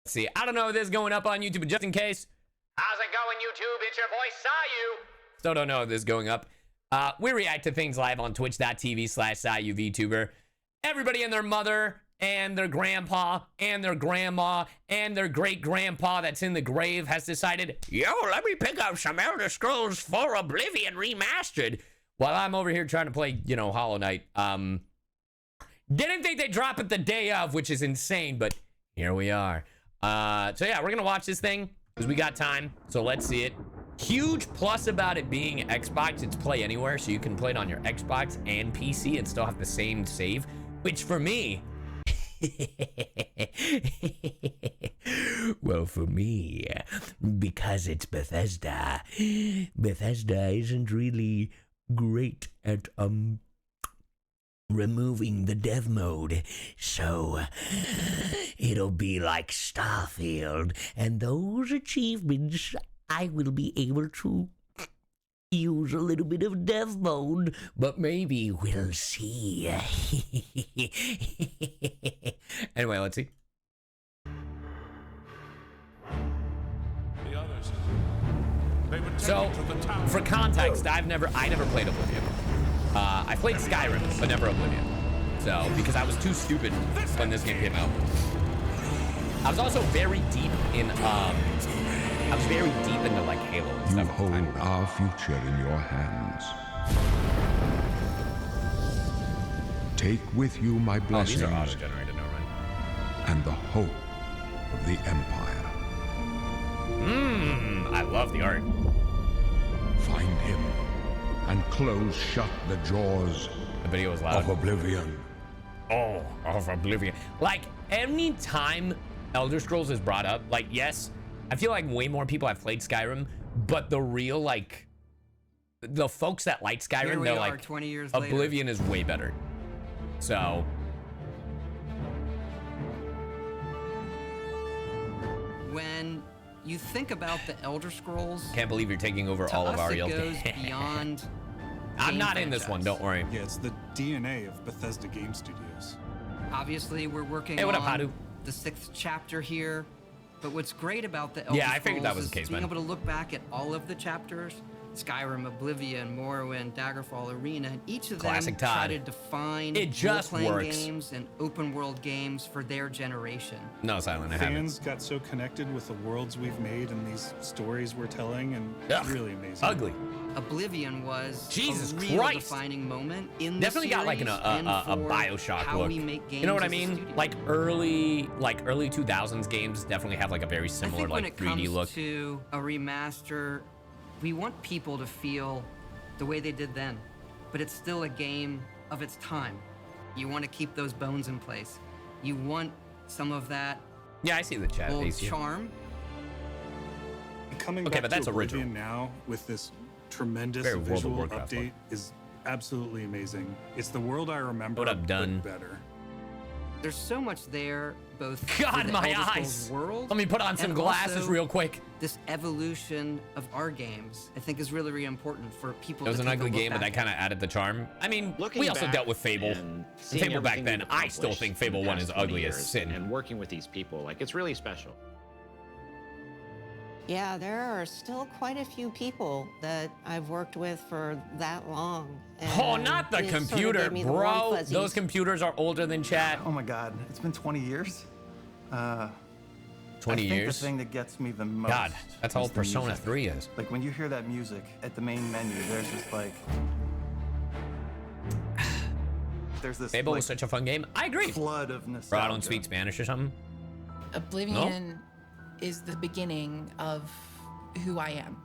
Let's see. I don't know if this is going up on YouTube, but just in case. How's it going, YouTube? It's your boy, CyYu. Still don't know if this is going up. We react to things live on twitch.tv/CyYuVtuber. Everybody and their mother and their grandpa and their grandma and their great-grandpa that's in the grave has decided, yo, let me pick up some Elder Scrolls 4 Oblivion Remastered. While I'm over here trying to play, you know, Hollow Knight. Didn't think they'd drop it the day of, which is insane, but here we are. So yeah, we're gonna watch this thing because we got time, so let's see it. Huge plus about it being Xbox, it's play anywhere, so you can play it on your Xbox and PC and still have the same save, which for me, well, for me, because it's Bethesda isn't really great at removing the dev mode, so it'll be like Starfield, and those achievements I will be able to use a little bit of dev mode, but maybe we'll see. Anyway, let's see. The others, they would take So, you to the tower. for context, I never played Oblivion. I played Skyrim, but never Oblivion. So, because I was too stupid when this game came out. I was also very deep in, into like Halo and You stuff. hold our future in your hands. Take with you my Oh, these blessings are auto-generated, no, right? and the hope of the Empire. I love the art. Find him and close shut the jaws The video was loud. of Oblivion. Oh, of Oblivion. Like, any time Elder Scrolls is brought up, like, yes, I feel like way more people have played Skyrim, but the real, like, the folks that like Skyrim, they're like, 20 years Oblivion is way better. So, when you think about the Elder Scrolls, can't believe you're taking over to all of us Ariel's it goes game. beyond. I'm game not in this one, franchise. don't worry. Yeah, it's the DNA of Bethesda Game Studios. Obviously, we're working Hey, what on up, Hadu? the 6th chapter here. But what's great about the Elder Yeah, I figured that Scrolls was the is case, being man. able to look back at all of the chapters, Skyrim, Oblivion, Morrowind, Daggerfall, Arena, and each of them Classic try Todd. to define It just role-playing works. games and open world games for their generation. No, Silent, I haven't. Fans got so connected with the worlds we've made and these stories we're telling, and Ugh, it's really amazing. Ugly. Oblivion was Jesus a real Christ. defining moment in the Definitely got like series a and for Bioshock how look. we make games You know what I as a mean? studio. Like early 2000s games definitely have like a very I similar think when like it 3D comes look. to a remaster, we want people to feel the way they did then, but it's still a game of its time. You want to keep those bones in place. You want some of that Yeah, I see the chat. old AC. charm. Coming Okay, back but that's to original. Oblivion now with this tremendous Very World of visual Warcraft update is absolutely amazing. It's the world I remember, What up, but Dun? better. There's so much there, both for God, the my Elder Scrolls eyes. world. Let me put on some and glasses also real quick. This evolution of our games, I think, is really, really important for people. It was to an take a ugly look game, but that back kind of added the charm. I mean, Looking we also back dealt with Fable. and seeing Fable back everything then, we've I still think accomplished in Fable the 1 past is 20 ugly as years, sin. And working with these people, like, it's really special. Yeah, there are still quite a few people that I've worked with for that long. Oh, and not the it sort of computer, gave me the warm bro. fuzzies. Those computers are older than chat. Oh my god, it's been 20 years? 20 I think years. the thing that gets me the most God, that's how is the Persona music. 3 is. Like when you hear that music at the main menu, there's just like... There's this Fable like, was such a fun game. I agree. flood of nostalgia. Bro, I don't speak Spanish or something. Oblivion is the beginning of who I am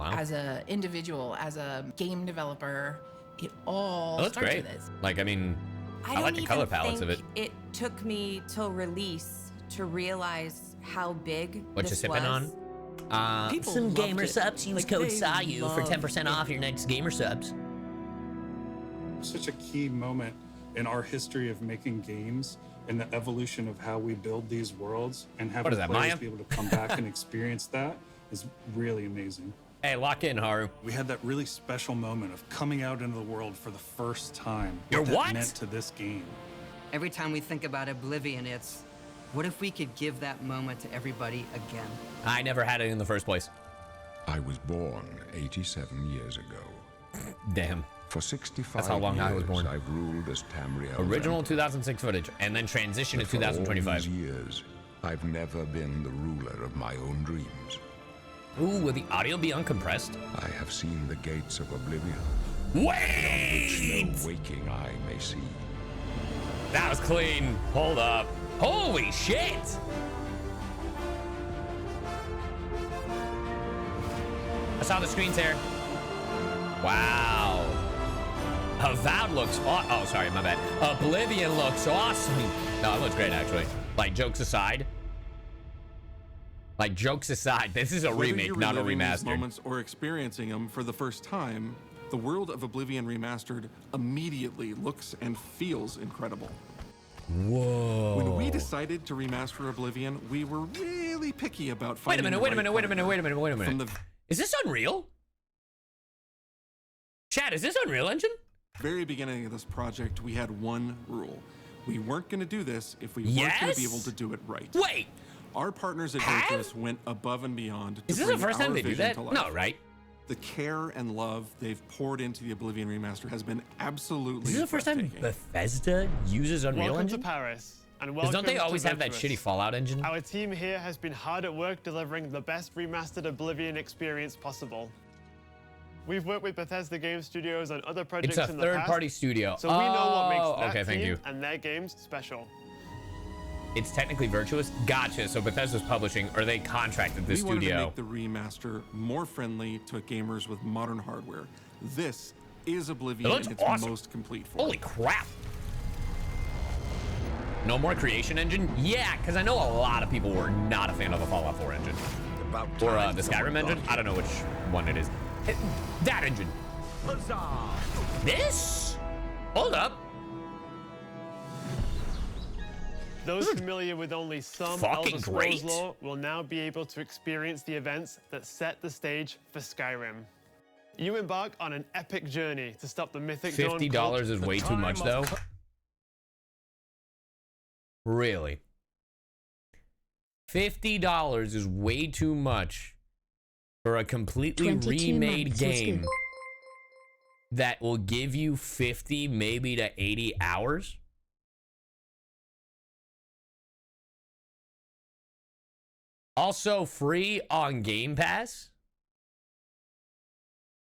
Wow. as an individual, as a game developer. It all Oh, that's starts great. with this. Like, I mean, I like the color palettes of it. It took me till release to realize how big What you this sipping was. on? People Some loved gamer it. subs. Use Like, code they CyYu for loved 10% off your next gamer subs. Such a key moment in our history of making games and the evolution of how we build these worlds, and having is that, players Maya? be able to come back and experience that is really amazing. Hey, lock in, Haru. We had that really special moment of coming out into the world for the first time. You're that what? meant to this game. Every time we think about Oblivion, it's What if we could give that moment to everybody again? I never had it in the first place. I was born 87 years ago. Damn. For 65 That's how long years, I was born. I've ruled as Tamriel's Original emperor. 2006 footage, and then transition to For all 2025. these years, I've never been the ruler of my own dreams. Ooh, will the audio be uncompressed? I have seen the gates of Oblivion, Wait! which no waking eye may see. That was clean. Hold up. Holy shit! I saw the screen tear. Wow. Avowed looks oh, sorry, my bad. Oblivion looks awesome. No, it looks great, actually. Like, jokes aside. Like, jokes aside, this is a Whether remake, you're not a reliving these remastered. moments or experiencing them for the first time, the world of Oblivion Remastered immediately looks and feels incredible. Whoa. When we decided to remaster Oblivion, we were really picky about Wait a finding minute, the wait a right minute, wait a minute, partner. wait a minute, wait a From minute. the Is this Unreal? Chat, is this Unreal Engine? very beginning of this project, we had one rule. We weren't going to do this if we weren't going Yes? to be able to do it right. Wait. Our partners at Have? Virtuous went above and beyond to Is this the bring first time our they do vision that? to life. No, right? The care and love they've poured into the Oblivion Remaster has been absolutely Is this the first time breathtaking. Bethesda uses Unreal Welcome Engine? to Paris, and 'Cause welcome don't they always to have that Virtuous. shitty Fallout engine? Our team here has been hard at work delivering the best remastered Oblivion experience possible. We've worked with Bethesda Game Studios on other projects It's a in the past, third-party studio. so we know what makes Oh, that okay, thank team you. and their games special. It's technically Virtuous? Gotcha. So Bethesda's publishing, or they contracted the We wanted to studio. make the remaster more friendly to gamers with modern hardware. This is Oblivion It looks in its awesome. most complete form. Holy crap. No more creation engine? Yeah, because I know a lot of people were not a fan of the Fallout 4 engine. Or the Skyrim engine? I don't know which one it is. That engine. This? Hold up. Those familiar with only some Fucking Elder Scrolls great. lore will now be able to experience the events that set the stage for Skyrim. You embark on an epic journey to stop the mythic Dawn $50 cult. is The way too time much, of though. Really? $50 is way too much for a completely 22 remade months. game that will give you 50, maybe to 80 hours? Also free on Game Pass.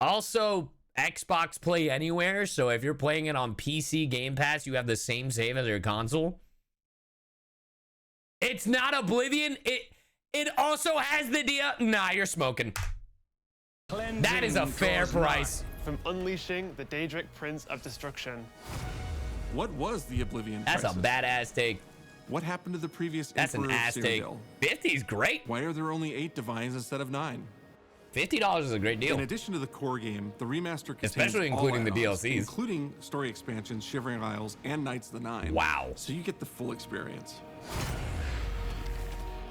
Also Xbox Play Anywhere, so if you're playing it on PC Game Pass, you have the same save as your console. It's not Oblivion. It also has the deal. Nah, you're smoking. That is a fair price. From unleashing the Daedric Prince of Destruction. What was the Oblivion That's a crisis? badass take. What happened to the previous That's an Emperor of ass take. Cyrodiil? 50's great. Why are there only 8 divines instead of 9? $50 is a great deal. In addition to the core game, the remaster contains Especially all including the add-ons, DLCs. including story expansions, Shivering Isles, and Knights of the Nine. Wow. So you get the full experience.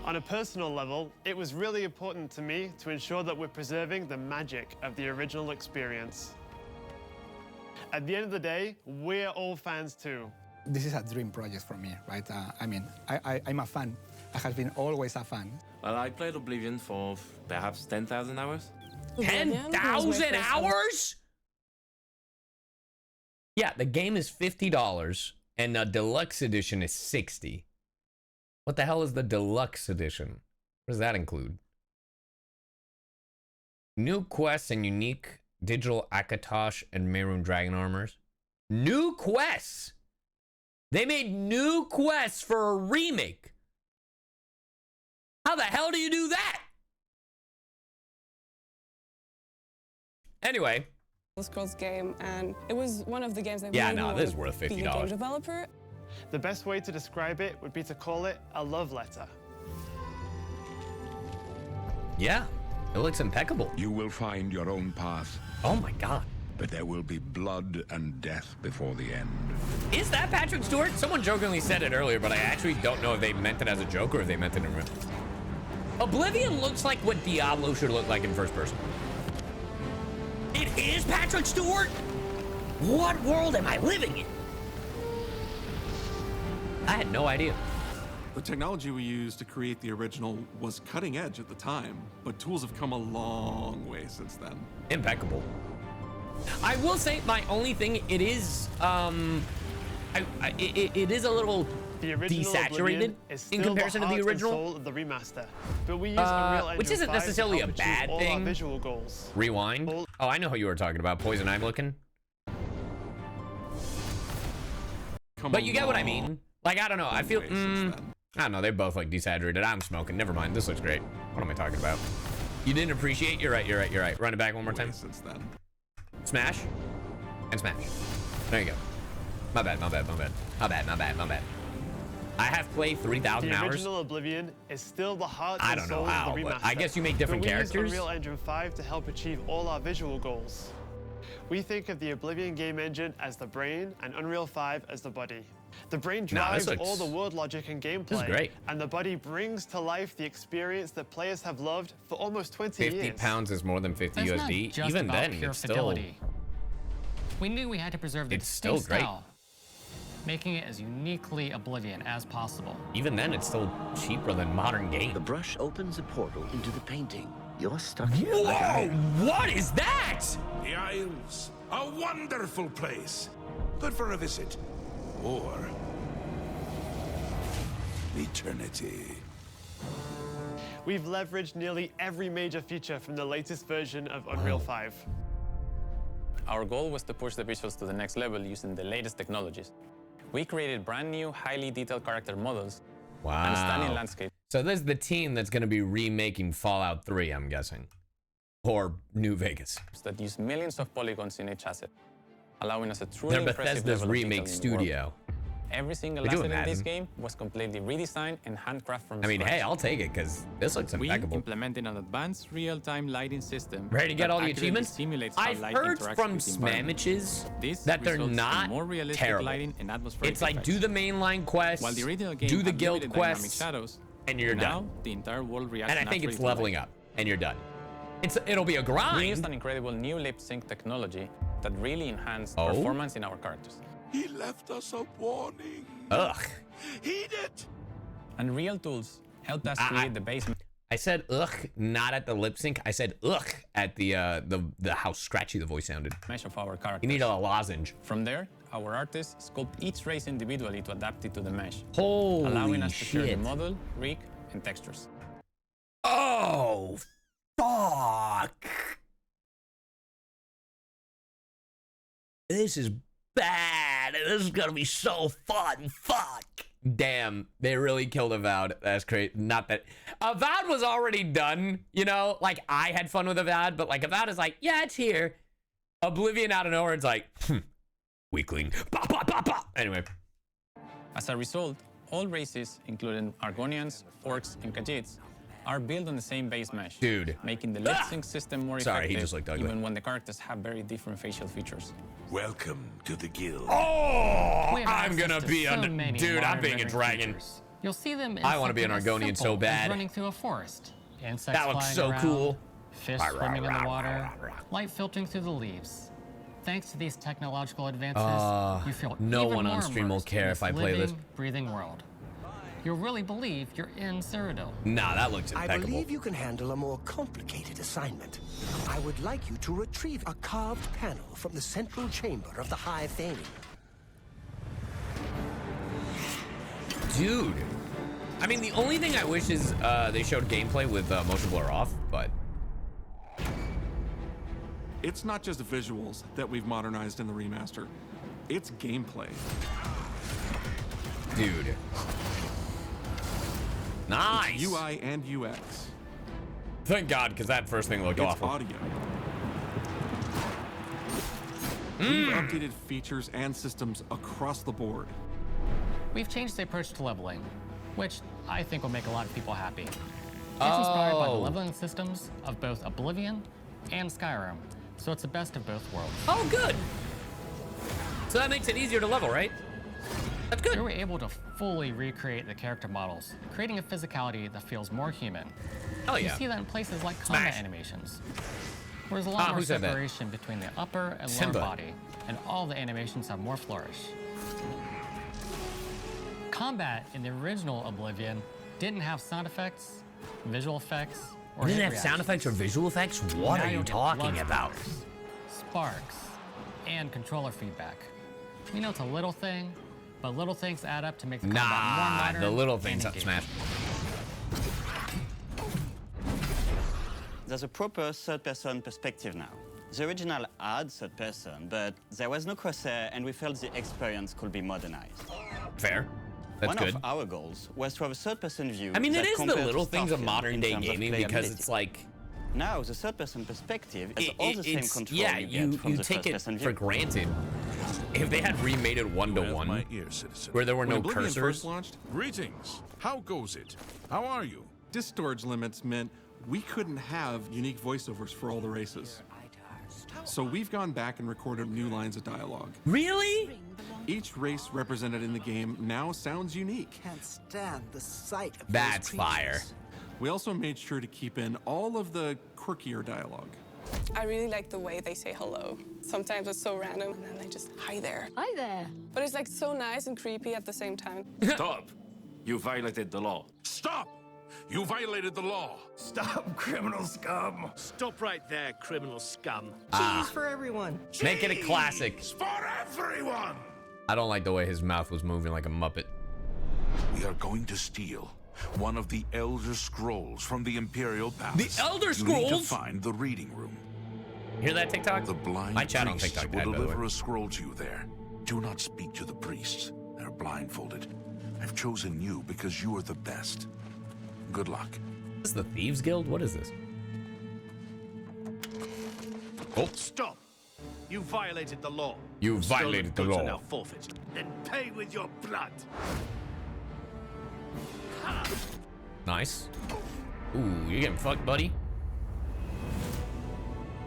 On a personal level, it was really important to me to ensure that we're preserving the magic of the original experience. At the end of the day, we're all fans too. This is a dream project for me, right? I'm a fan. I have been always a fan. Well, I played Oblivion for perhaps 10,000 hours. 10,000 hours? Yeah, the game is $50 and the deluxe edition is $60. What the hell is the deluxe edition? What does that include? New quests and unique digital Akatosh and Mehrunes dragon armors. New quests! They made new quests for a remake. How the hell do you do that? Anyway. Scrolls game, and it was one of the games that Yeah, made me no, want this is to worth be a game $50. developer. The best way to describe it would be to call it a love letter. Yeah, it looks impeccable. You will find your own path. Oh my god. But there will be blood and death before the end. Is that Patrick Stewart? Someone jokingly said it earlier, but I actually don't know if they meant it as a joke or if they meant it in real. Oblivion looks like what Diablo should look like in first person. It is Patrick Stewart? What world am I living in? I had no idea. The technology we used to create the original was cutting edge at the time, but tools have come a long way since then. Impeccable. I will say my only thing, it is it is a little desaturated in comparison to the original. Soul of the remaster, but we use Unreal Engine which isn't 5 necessarily to a help achieve bad all thing. Our visual goals. Rewind. Oh, I know who you were talking about. Poison I'm looking. But you get what I mean. Like, I don't know. I feel, I don't know. They're both like desaturated. I'm smoking. Never mind. This looks great. What am I talking about? You didn't appreciate? You're right. You're right. You're right. Run it back one more time. Since then. Smash and smash. There you go. My bad. My bad. My bad. My bad. My bad. My bad. I have played 3,000 hours. The original Oblivion is still the heart I and don't know soul how, of the remaster. but I guess you make different but we characters. Use Unreal Engine 5 to help achieve all our visual goals. We think of the Oblivion game engine as the brain and Unreal 5 as the body. The brain drives all the world logic and gameplay, and the body brings to life the experience that players have loved for almost 20 years. 50 pounds is more than 50 That's USD. Not just Even about then, pure it's still fidelity. We knew we had to preserve the still distinct great. style, making it as uniquely Oblivion as possible. Even then, it's still cheaper than modern games. The brush opens a portal into the painting. You're stuck here. Whoa! What is that? The Isles, a wonderful place. Good for a visit. Or eternity. We've leveraged nearly every major feature from the latest version of Unreal 5. Our goal was to push the visuals to the next level using the latest technologies. We created brand new, highly detailed character models and stunning landscapes. So this is the team that's going to be remaking Fallout 3, I'm guessing. Or New Vegas. That use millions of polygons in each asset, allowing us a truly They're impressive Bethesda's level of remake detail in the world. studio. Every single They're asset doing in this that. game was completely redesigned and handcrafted from I mean, scratch. hey, I'll take it because this looks We impeccable. implemented an advanced real-time lighting system. Ready to get that all the accurately achievements? simulates how I've light heard interacts from with the environment. Smamitches This that they're results in not more realistic terrible. lighting and atmospheric It's like effects. do the mainline quests, While the original game do the had guild limited dynamic quests, shadows, and you're now done. the entire world reacts And I think naturally it's to leveling light. up, and you're done. It'll be a grind. We used an incredible new lip sync technology that really enhanced Oh? performance in our characters. He left us a warning. Ugh. Heed it. And real tools helped us create the base. I said ugh, not at the lip sync. I said ugh at the how scratchy the voice sounded. Mesh of our characters. You need a lozenge. From there, our artists sculpt each race individually to adapt it to the mesh, Holy allowing us to share the shit. model, rig, and textures. Oh, fuck. This is bad. This is gonna be so fun. Fuck. Damn, they really killed Avowed. That's crazy. Not that Avowed was already done, you know? Like, I had fun with Avowed, but like Avowed is like, yeah, it's here. Oblivion out of nowhere, it's like, weakling. Bah, bah, bah, bah. Anyway. As a result, all races, including Argonians, Orcs, and Khajiits, are built on the same base mesh, Dude. making the lip sync system more Sorry, he effective, just looked ugly. even when the characters have very different facial features. Welcome to the guild. Oh, We have I'm access gonna to be so a many dude. I'm modern being a rendering dragon. features. You'll see them in I want to be an something as Argonian so simple as bad. running through a forest, insects That looks flying so around, cool. fish Rah, rah, swimming in rah, the rah, water, rah, rah. light filtering through the leaves. Thanks to these technological advances, you feel no even one on more stream will immersed in care if I play this. living, breathing world. You'll really believe you're in Cyrodiil. Nah, that looks I impeccable. believe you can handle a more complicated assignment. I would like you to retrieve a carved panel from the central chamber of the High Thane. Dude. I mean, the only thing I wish is they showed gameplay with motion blur off, but It's not just visuals that we've modernized in the remaster. It's gameplay. dude. Nice. It's UI and UX. Thank God, because that first thing looked It's awful. audio. We've updated features and systems across the board. We've changed the approach to leveling, which I think will make a lot of people happy. It's inspired by the leveling systems of both Oblivion and Skyrim, so it's the best of both worlds. Oh, good. So that makes it easier to level, right? That's good. We were able to fully recreate the character models, creating a physicality that feels more human. Oh yeah. You see that in places like combat animations, where there's a lot more who said that? separation between the upper and Simba. lower body, and all the animations have more flourish. Combat in the original Oblivion didn't have sound effects, visual effects, or Didn't hit have sound effects or visual effects? What Now are you you'll get talking blood about? Sparks, and controller feedback. You know, it's a little thing, but little things add up to make the combat more modern. The little things and up Smash. There's a proper third-person perspective now. The original had third person, but there was no crosshair, and we felt the experience could be modernized. Fair. That's good. One of our goals was to have a third-person view. I mean, it that is the compared little to things of Starfield modern in day terms of gaming because playability. it's like. Now, the third-person perspective is all the same It's control yeah, you get from you the take it first-person view. for granted. If they had remade it one-to-one, where there were no Oblivion first cursors. launched, Greetings. How goes it? How are you? disk storage limits meant we couldn't have unique voiceovers for all the races. So we've gone back and recorded new lines of dialogue. Really? Each race represented in the game now sounds unique. Can't stand the sight of That's those fire. creatures. We also made sure to keep in all of the quirkier dialogue. I really like the way they say hello. Sometimes it's so random, and then they just, hi there. Hi there. But it's like so nice and creepy at the same time. Stop! You violated the law. Stop! You violated the law. Stop, criminal scum. Stop right there, criminal scum. Cheese for everyone. Make it a classic. For everyone. I don't like the way his mouth was moving like a Muppet. We are going to steal one of the Elder Scrolls from the Imperial Palace. The Elder You need to Scrolls? find the reading room. Hear that, TikTok? The blind My chat on priests TikTok, will Dad, by the deliver way. a scroll to you there. Do not speak to the priests. They're blindfolded. I've chosen you because you are the best. Good luck. Is this the Thieves Guild? What is this? Oh. Stop! You violated the law. You Your stolen violated the goods law. are now forfeit. Then pay with your blood. Nice. Ooh, you're getting fucked, buddy.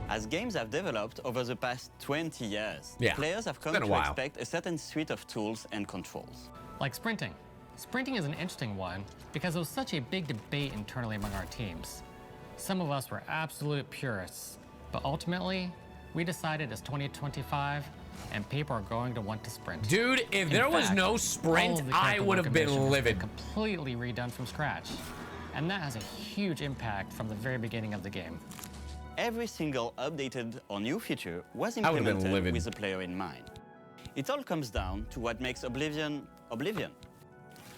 As games have developed over the past 20 years, Yeah, players have it's come been a to while. expect a certain suite of tools and controls. Like sprinting. Sprinting is an interesting one because it was such a big debate internally among our teams. Some of us were absolute purists, but ultimately, we decided it's 2025 and people are going to want to sprint. Dude, if there was no all sprint, of the I character would have been locomotion has livid. Completely redone from scratch. And that has a huge impact from the very beginning of the game. Every single updated or new feature was I would've been implemented livid. with the player in mind. It all comes down to what makes Oblivion, Oblivion.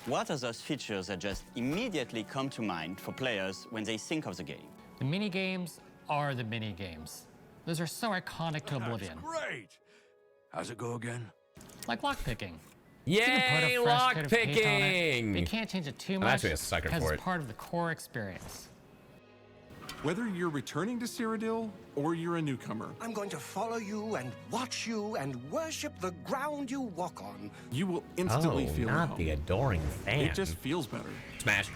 What are those features that just immediately come to mind for players when they think of the game? The mini games are the mini games. Those are so iconic to Oblivion. Great. How's it go again? Like lockpicking. Yay, lockpicking! You can't change it too I'm much actually a sucker because for it's it. part of the core experience. Whether you're returning to Cyrodiil or you're a newcomer, I'm going to follow you and watch you and worship the ground you walk on. you will instantly Oh, feel at not home. the adoring fan. It just feels better. Smash.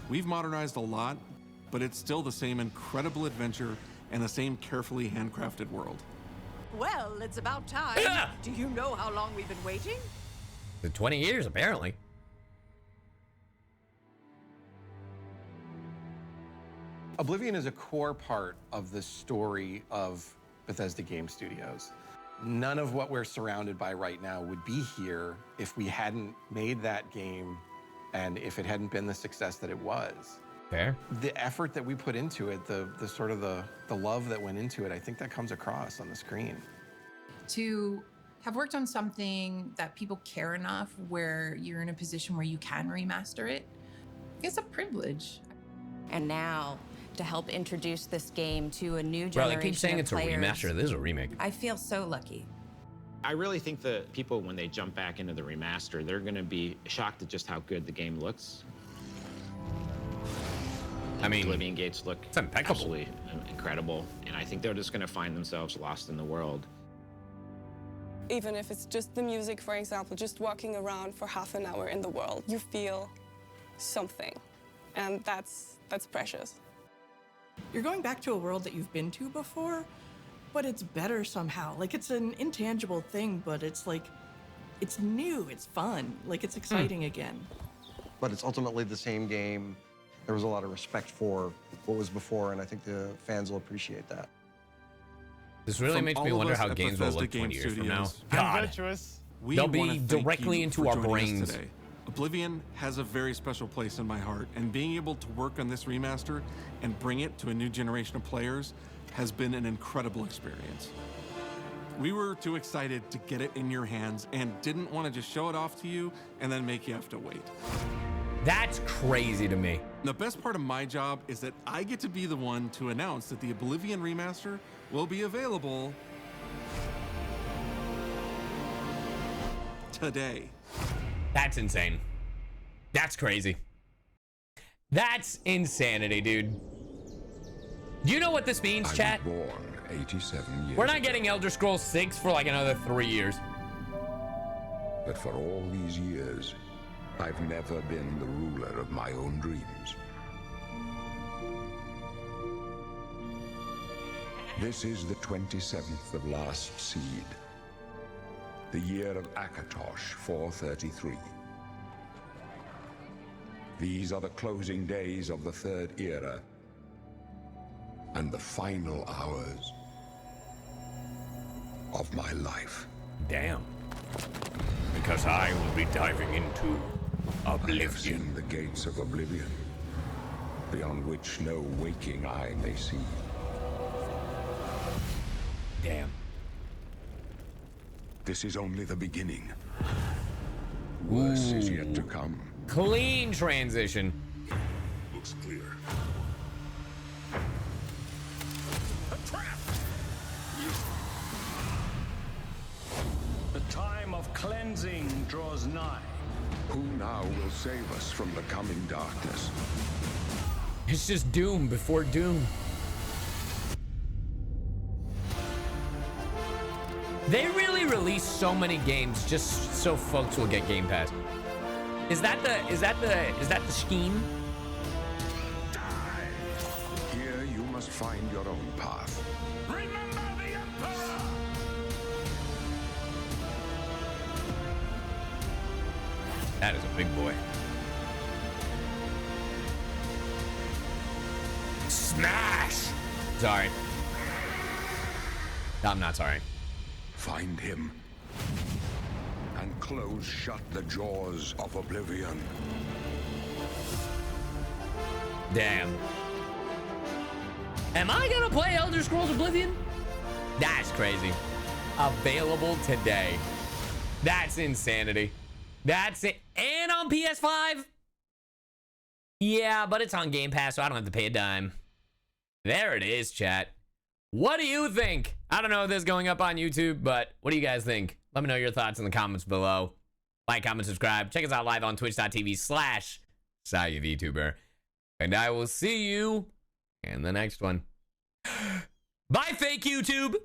We've modernized a lot, but it's still the same incredible adventure and the same carefully handcrafted world. Well, it's about time. Yeah. Do you know how long we've been waiting? The 20 years, apparently. Oblivion is a core part of the story of Bethesda Game Studios. None of what we're surrounded by right now would be here if we hadn't made that game and if it hadn't been the success that it was. Fair. The effort that we put into it, the sort of the love that went into it, I think that comes across on the screen. To have worked on something that people care enough where you're in a position where you can remaster it, it's a privilege. And now, to help introduce this game to a new Bro, generation they keep saying of it's a players, remaster. This is a remake. I feel so lucky. I really think that people, when they jump back into the remaster, they're going to be shocked at just how good the game looks. I mean, Oblivion Gates look it's impeccable. absolutely incredible, and I think they're just going to find themselves lost in the world. Even if it's just the music, for example, just walking around for half an hour in the world, you feel something, and that's precious. You're going back to a world that you've been to before, but it's better somehow. Like, it's an intangible thing, but it's like, it's new, it's fun, like it's exciting again. But it's ultimately the same game. There was a lot of respect for what was before, and I think the fans will appreciate that. This really From makes all me of wonder us how at games will Bethesda look 20 Game years from now. Studios, God, Virtuous. we they'll wanna be thank directly you into for our joining us brains. today. Oblivion has a very special place in my heart, and being able to work on this remaster and bring it to a new generation of players has been an incredible experience. We were too excited to get it in your hands and didn't want to just show it off to you and then make you have to wait. That's crazy to me. The best part of my job is that I get to be the one to announce that the Oblivion Remaster will be available today. That's insane. That's crazy. That's insanity, dude. Do you know what this means, chat? I was born 87 years We're not getting Elder Scrolls 6 for like another 3 years. But for all these years, I've never been the ruler of my own dreams. This is the 27th of Last Seed, the year of Akatosh 433. These are the closing days of the Third Era and the final hours of my life. Damn. Because I will be diving into Oblivion. I have seen the gates of Oblivion, beyond which no waking eye may see. Damn. This is only the beginning. Worse is yet to come. Clean transition. Looks clear. The time of cleansing draws nigh. Who now will save us from the coming darkness? It's just Doom before Doom. They really release so many games just so folks will get Game Pass. Is that the scheme? Here you must find your own path. Remember the Emperor! That is a big boy. Smash! Sorry. I'm not sorry. Find him and close shut the jaws of Oblivion. Damn. Am I gonna play Elder Scrolls Oblivion? That's crazy. Available today. That's insanity. That's it. And on PS5? Yeah, but it's on Game Pass, so I don't have to pay a dime. There it is, chat. What do you think? I don't know if this is going up on YouTube, but what do you guys think? Let me know your thoughts in the comments below. Like, comment, subscribe. Check us out live on twitch.tv/CyYuVtuber. And I will see you in the next one. Bye, fake YouTube.